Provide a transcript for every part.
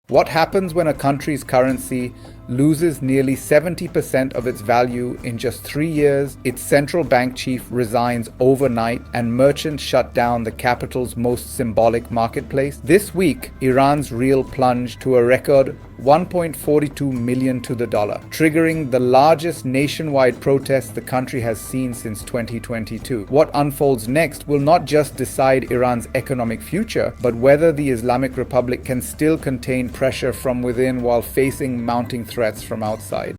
What happens when a country's currency loses nearly 70% of its value in just 3 years, its central bank chief resigns overnight, and merchants shut down the capital's most symbolic marketplace? This week, Iran's rial plunged to a record 1.42 million to the dollar, triggering the largest nationwide protest the country has seen since 2022. What unfolds next will not just decide Iran's economic future, but whether the Islamic Republic can still contain pressure from within while facing mounting threats from outside.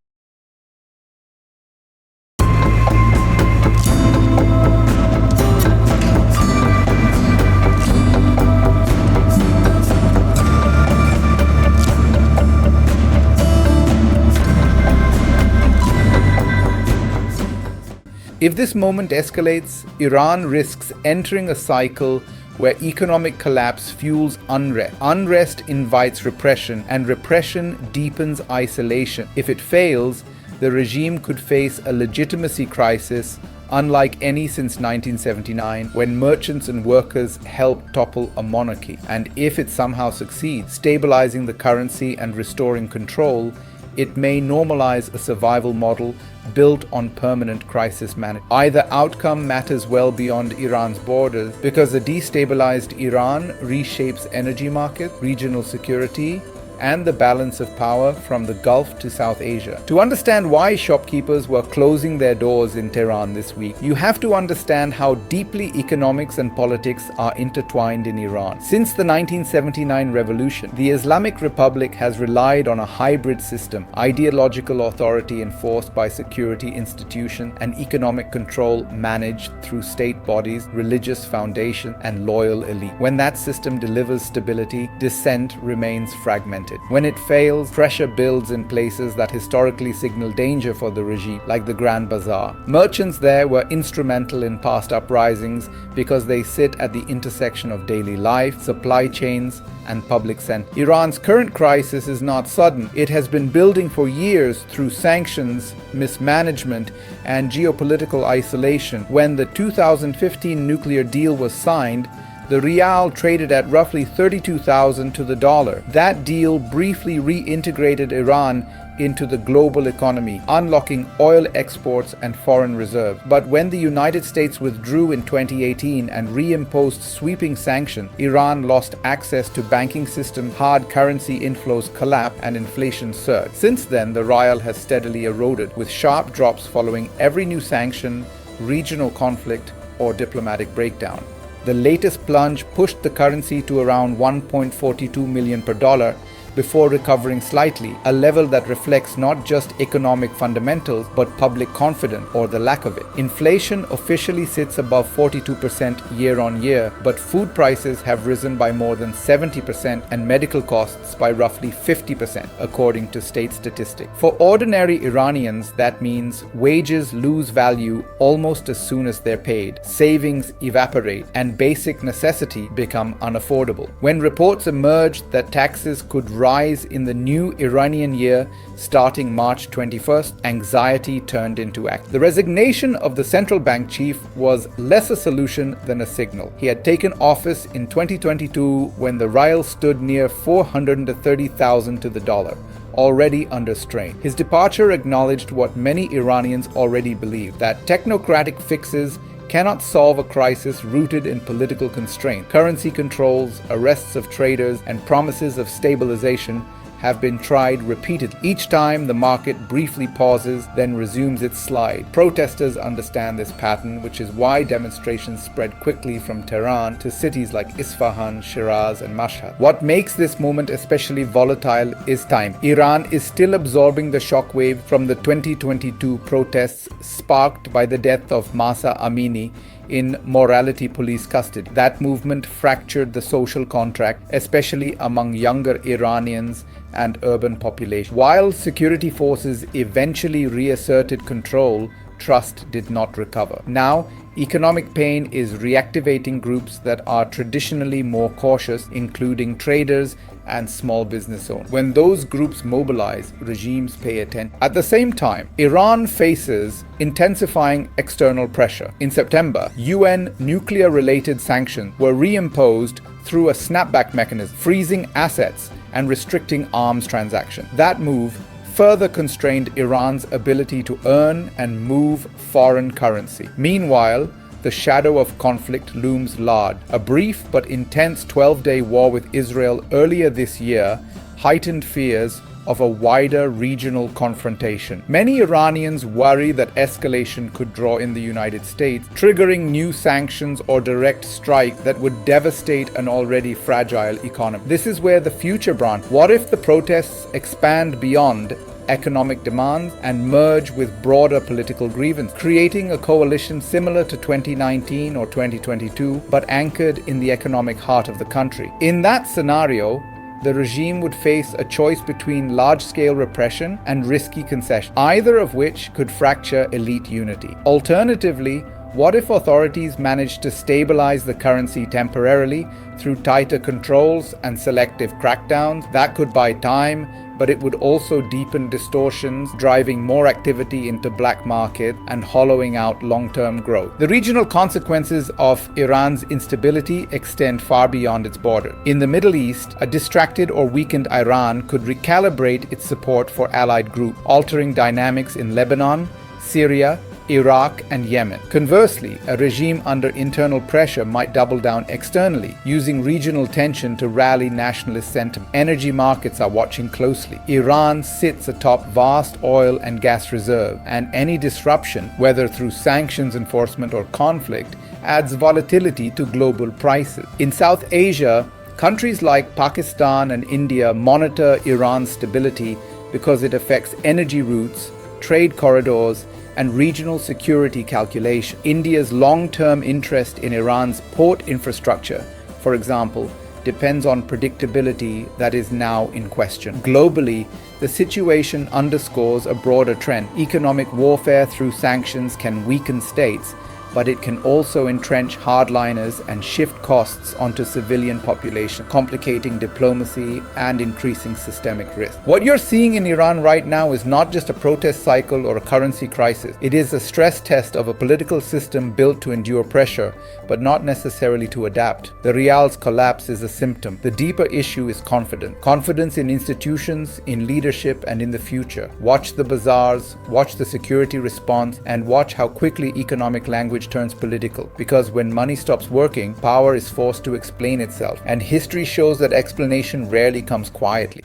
If this moment escalates, Iran risks entering a cycle where economic collapse fuels unrest. Unrest invites repression, and repression deepens isolation. If it fails, the regime could face a legitimacy crisis unlike any since 1979, when merchants and workers helped topple a monarchy. And if it somehow succeeds, stabilizing the currency and restoring control, it may normalize a survival model built on permanent crisis management. Either outcome matters well beyond Iran's borders, because a destabilized Iran reshapes energy market, regional security, and the balance of power from the Gulf to South Asia. To understand why shopkeepers were closing their doors in Tehran this week, you have to understand how deeply economics and politics are intertwined in Iran. Since the 1979 revolution, the Islamic Republic has relied on a hybrid system: ideological authority enforced by security institutions and economic control managed through state bodies, religious foundation, and loyal elite. When that system delivers stability, dissent remains fragmented. When it fails, pressure builds in places that historically signal danger for the regime, like the Grand Bazaar. Merchants there were instrumental in past uprisings because they sit at the intersection of daily life, supply chains, and public sentiment. Iran's current crisis is not sudden. It has been building for years through sanctions, mismanagement, and geopolitical isolation. When the 2015 nuclear deal was signed, the rial traded at roughly 32,000 to the dollar. That deal briefly reintegrated Iran into the global economy, unlocking oil exports and foreign reserves. But when the United States withdrew in 2018 and reimposed sweeping sanctions, Iran lost access to banking system, hard currency inflows collapsed, and inflation surged. Since then, the rial has steadily eroded, with sharp drops following every new sanction, regional conflict, or diplomatic breakdown. The latest plunge pushed the currency to around 1.42 million per dollar before recovering slightly, a level that reflects not just economic fundamentals but public confidence, or the lack of it. Inflation officially sits above 42% year on year, but food prices have risen by more than 70% and medical costs by roughly 50%, according to state statistics. For ordinary Iranians, that means wages lose value almost as soon as they're paid, savings evaporate, and basic necessities become unaffordable. When reports emerged that taxes could rise in the new Iranian year starting March 21st, anxiety turned into action. The resignation of the central bank chief was less a solution than a signal. He had taken office in 2022 when the rial stood near 430,000 to the dollar, already under strain. His departure acknowledged what many Iranians already believed, that technocratic fixes cannot solve a crisis rooted in political constraint. Currency controls, arrests of traders, and promises of stabilization have been tried repeatedly. Each time the market briefly pauses, then resumes its slide. Protesters understand this pattern, which is why demonstrations spread quickly from Tehran to cities like Isfahan, Shiraz, and Mashhad. What makes this moment especially volatile is time. Iran is still absorbing the shockwave from the 2022 protests sparked by the death of Mahsa Amini in morality police custody. That movement fractured the social contract, especially among younger Iranians and urban population. While security forces eventually reasserted control, trust did not recover. Now, economic pain is reactivating groups that are traditionally more cautious, including traders and small business owners. When those groups mobilize, regimes pay attention. At the same time, Iran faces intensifying external pressure. In September, UN nuclear-related sanctions were reimposed through a snapback mechanism, freezing assets and restricting arms transactions. That move further constrained Iran's ability to earn and move foreign currency. Meanwhile, the shadow of conflict looms large. A brief but intense 12-day war with Israel earlier this year heightened fears of a wider regional confrontation. Many Iranians worry that escalation could draw in the United States, triggering new sanctions or direct strike that would devastate an already fragile economy. This is where the future branch. What if the protests expand beyond economic demands and merge with broader political grievance, creating a coalition similar to 2019 or 2022, but anchored in the economic heart of the country? In that scenario, the regime would face a choice between large-scale repression and risky concession, either of which could fracture elite unity. Alternatively, what if authorities managed to stabilize the currency temporarily through tighter controls and selective crackdowns? That could buy time, but it would also deepen distortions, driving more activity into black market and hollowing out long-term growth. The regional consequences of Iran's instability extend far beyond its border. In the Middle East, a distracted or weakened Iran could recalibrate its support for allied groups, altering dynamics in Lebanon, Syria, Iraq, and Yemen. Conversely, a regime under internal pressure might double down externally, using regional tension to rally nationalist sentiment. Energy markets are watching closely. Iran sits atop vast oil and gas reserve, and any disruption, whether through sanctions enforcement or conflict, adds volatility to global prices. In South Asia, countries like Pakistan and India monitor Iran's stability because it affects energy routes, trade corridors, and regional security calculation. India's long-term interest in Iran's port infrastructure, for example, depends on predictability that is now in question. Globally, the situation underscores a broader trend. Economic warfare through sanctions can weaken states, but it can also entrench hardliners and shift costs onto civilian population, complicating diplomacy and increasing systemic risk. What you're seeing in Iran right now is not just a protest cycle or a currency crisis. It is a stress test of a political system built to endure pressure, but not necessarily to adapt. The rial's collapse is a symptom. The deeper issue is confidence. Confidence in institutions, in leadership, and in the future. Watch the bazaars, watch the security response, and watch how quickly economic language turns political. Because when money stops working, power is forced to explain itself, and history shows that explanation rarely comes quietly.